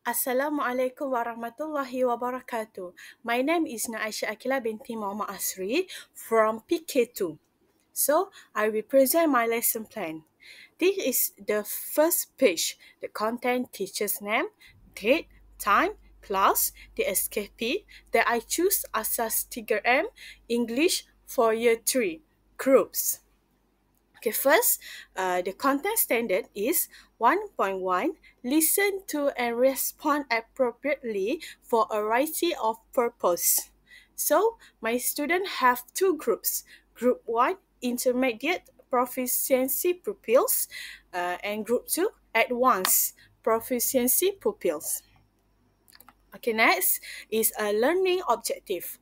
Assalamualaikum warahmatullahi wabarakatuh. My name is Naisha Akila binti Muhammad Asri from PK2. So, I will present my lesson plan. This is the first page. The content, teacher's name, date, time, class, the SKP that I choose Asas 3M English for year 3 groups. Okay, first, the content standard is 1.1. Listen to and respond appropriately for a variety of purpose. So, my students have two groups. Group 1, intermediate proficiency pupils, and Group 2, advanced proficiency pupils. Okay, next is a learning objective.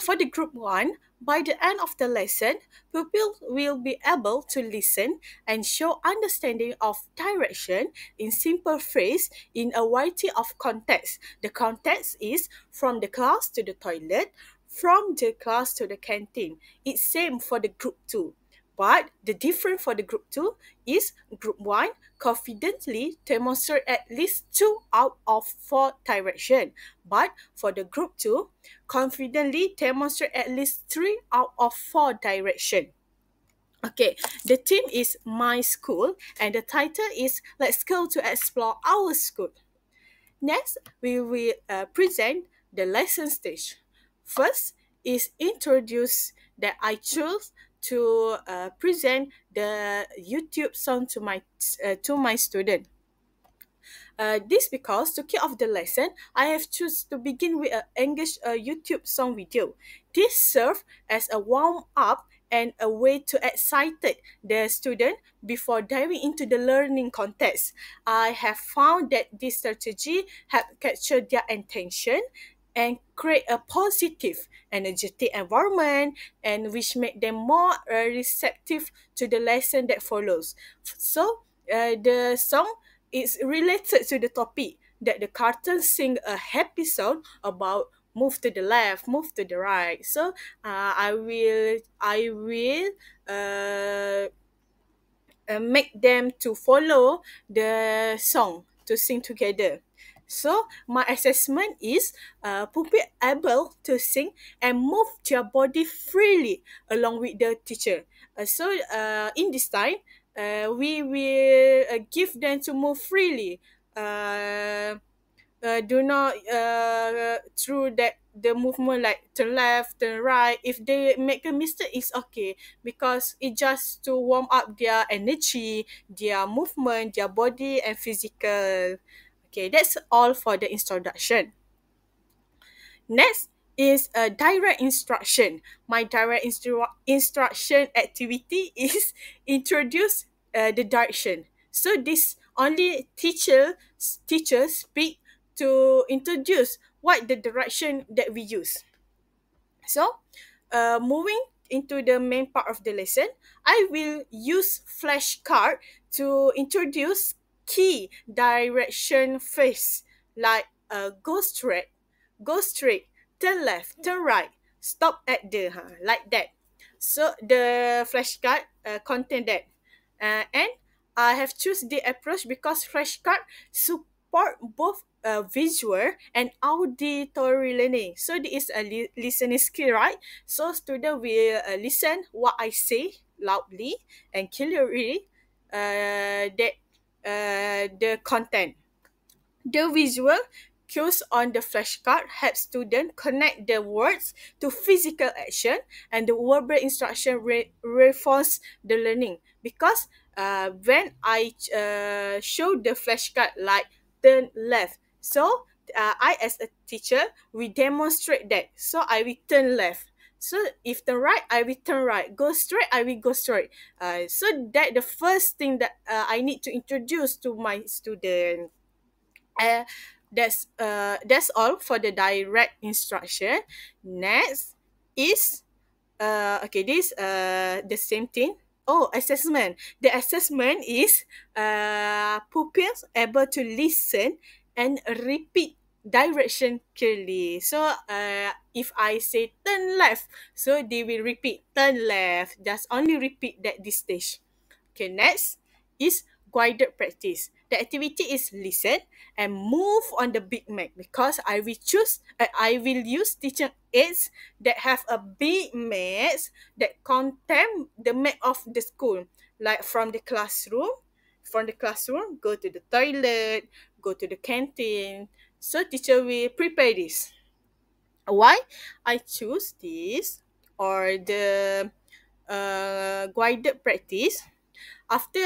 For the group 1, by the end of the lesson, pupils will be able to listen and show understanding of direction in simple phrase in a variety of contexts. The context is from the class to the toilet, from the class to the canteen. It's same for the group 2. But the difference for the group 2 is group 1 confidently demonstrate at least 2 out of 4 direction. But for the group 2, confidently demonstrate at least 3 out of 4 direction. Okay, the theme is My School and the title is Let's Go to Explore Our School. Next, we will present the lesson stage. First is introduce that I chose to present the YouTube song to my student. This because to kick off the lesson, I have choose to begin with an English YouTube song video. This serve as a warm up and a way to excite the student before diving into the learning context. I have found that this strategy have captured their attention and create a positive, energetic environment and which make them more receptive to the lesson that follows. So, the song is related to the topic that the cartoon sing a happy song about move to the left, move to the right. So I will make them to follow the song to sing together. So my assessment is pupil able to sing and move their body freely along with the teacher. In this time, we will give them to move freely. Do not through that the movement like turn left, turn right. If they make a mistake, it's okay because it just to warm up their energy, their movement, their body and physical. Okay, that's all for the introduction. Next is a direct instruction. My direct instruction activity is introduce the direction. So this only teachers speak to introduce what the direction that we use. So, moving into the main part of the lesson, I will use flashcard to introduce key direction phrase like go straight, turn left, turn right, stop at the like that. So the flashcard contain that, and I have choose the approach because flashcard support both visual and auditory learning. So this is a listening skill, right? So student will listen what I say loudly and clearly. That the content. The visual cues on the flashcard help students connect the words to physical action, and the verbal instruction reinforce the learning because when I show the flashcard like turn left, so I as a teacher we demonstrate that. So I will turn left. So if turn right, I will turn right. Go straight, I will go straight. So that the first thing that I need to introduce to my student. Uh, that's all for the direct instruction. Next is okay, this the same thing. Oh, assessment. The assessment is pupils able to listen and repeat direction clearly. So if I say turn left, so they will repeat turn left. Just only repeat that this stage. Okay, next is guided practice. The activity is listen and move on the big map, because I will use teacher aids that have a big maps that contain the map of the school, like from the classroom, go to the toilet, go to the canteen. So teacher will prepare this. Why I choose this or the guided practice? After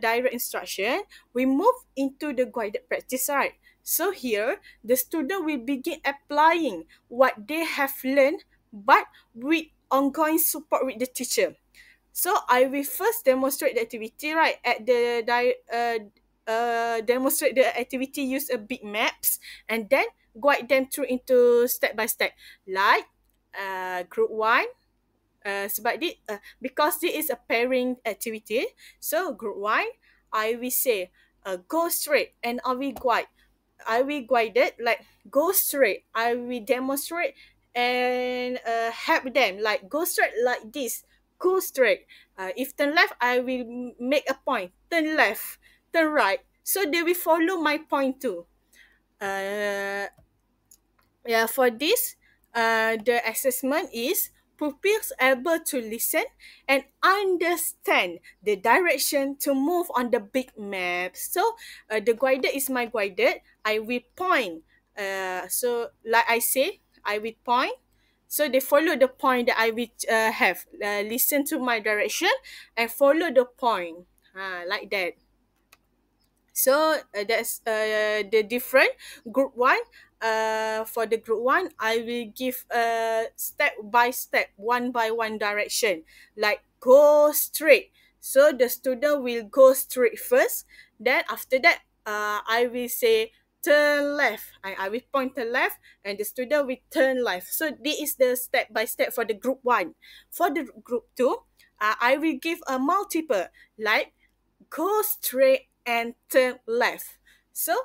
direct instruction, we move into the guided practice, right? So here, the student will begin applying what they have learned, but with ongoing support with the teacher. So I will first demonstrate the activity, right? Demonstrate the activity, use a big maps, and then guide them through into step by step. Like group one, sebab because this is a pairing activity, so group one, I will say go straight, and I will guide it like go straight. I will demonstrate and help them like go straight like this. Go straight. If turn left, I will make a point. Turn left, turn right. So they will follow my point too. Uh, yeah, for this, the assessment is pupils able to listen and understand the direction to move on the big map. So the guided is my guided. I will point. So like I say, I will point. So they follow the point that I will have. Listen to my direction and follow the point. Like that. So that's the different group one. For the group one, I will give step by step, one by one direction, like go straight. So the student will go straight first. Then after that, I will say turn left. I will point to left, and the student will turn left. So this is the step by step for the group one. For the group two, I will give a multiple, like go straight and turn left. So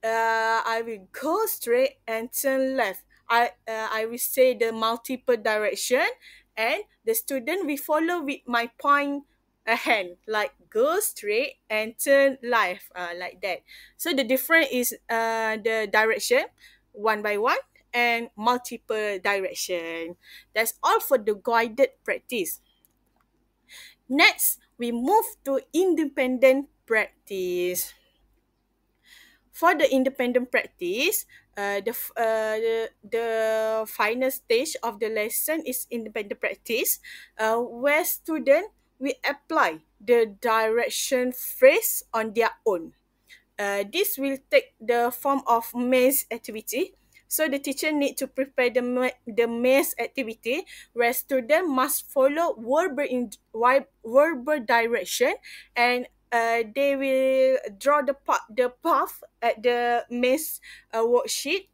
I will go straight and turn left. I will say the multiple direction, and the student will follow with my point hand, like go straight and turn left, like that. So the difference is the direction, one by one, and multiple direction. That's all for the guided practice. Next, we move to independent practice. For the independent practice, the final stage of the lesson is independent practice, where students will apply the direction phrase on their own. This will take the form of maze activity. So the teacher need to prepare the maze activity, where student must follow verbal direction, and they will draw the path at the maze worksheet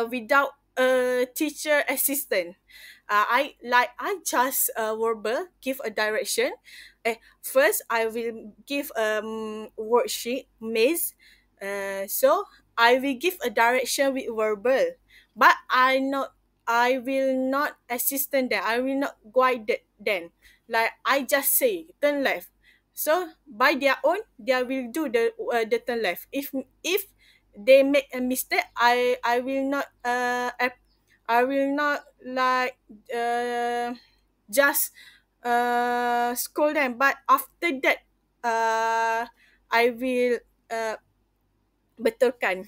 without a teacher assistant. I just verbal give a direction. First I will give worksheet maze. So I will give a direction with verbal, but I will not assistant them. I will not guide them. Like I just say turn left. So by their own, they will do the turn left. If they make a mistake, I will not I will not like just scold them, but after that I will uh, betulkan.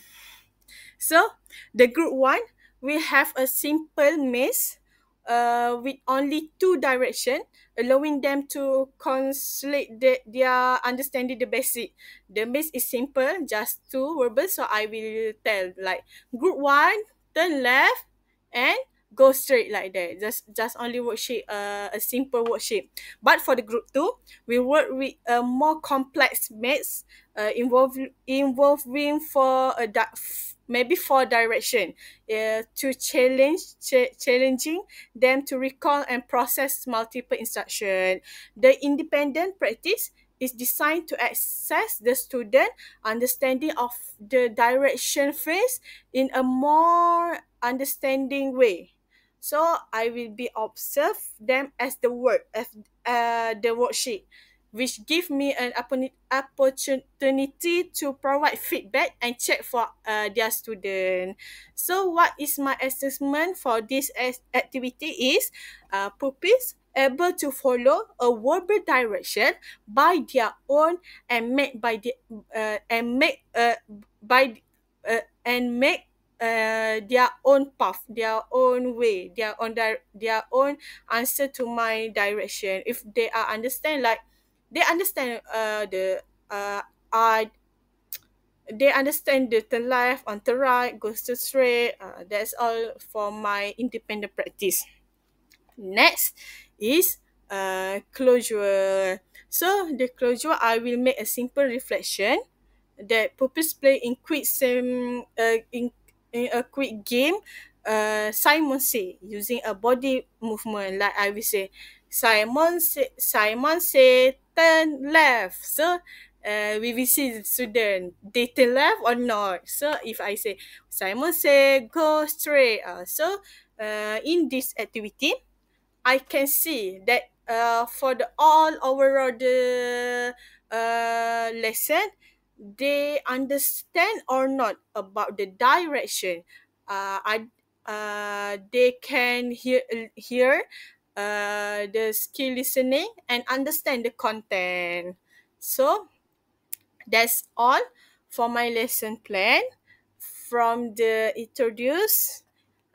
So the group one will have a simple maze with only two direction, allowing them to consolidate their understanding the basic. The maze is simple, just two verbs. So I will tell like group one, turn left and go straight like that. Just only worksheet, a simple worksheet. But for the group two, we work with a more complex maze, involving for maybe four direction, to challenging them to recall and process multiple instruction. The independent practice is designed to assess the student understanding of the direction phrase in a more understanding way. So I will be observe them as the word, as the worksheet. which give me an opportunity to provide feedback and check for their student. So what is my assessment for this activity is pupils able to follow a verbal direction by their own and make by the and make by and make their own path, their own way, their own answer to my direction. If they are understand, like they understand uh I they understand the turn left on the right, goes to straight. That's all for my independent practice. Next is closure. So the closure, I will make a simple reflection that purpose play in quick in a quick game. Simon say using a body movement, like I will say Simon say turn left. So we will see the student they turn left or not. So if I say Simon say go straight, in this activity I can see that for the all overall the lesson, they understand or not about the direction. They can hear the skill listening and understand the content. So that's all for my lesson plan from the introduce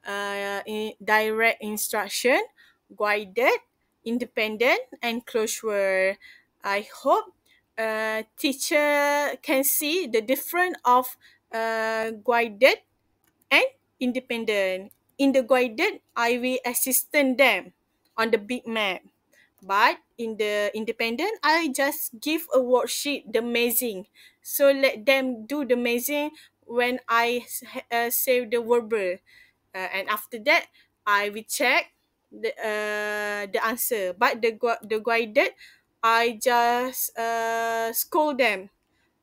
direct instruction, guided, independent, and closure. I hope teacher can see the difference of guided and independent. In the guided, I will assistant them on the big map. But in the independent, I just give a worksheet, the mazing. So let them do the mazing when I save the verbal. And after that, I will check the answer. But the guided, I just scold them.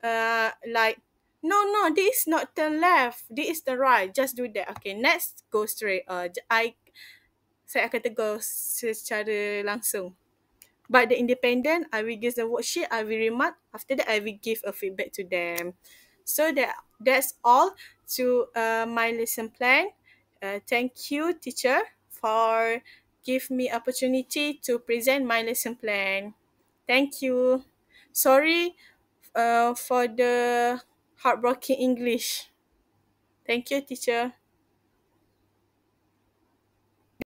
Like, no, this is not turn left. This is the right. Just do that. Okay, next, go straight. Saya akan tegur secara langsung. But the independent, I will give the worksheet, I will remark. After that, I will give a feedback to them. So that's all to my lesson plan. Thank you, teacher, for give me opportunity to present my lesson plan. Thank you. Sorry for the heartbreaking English. Thank you, teacher.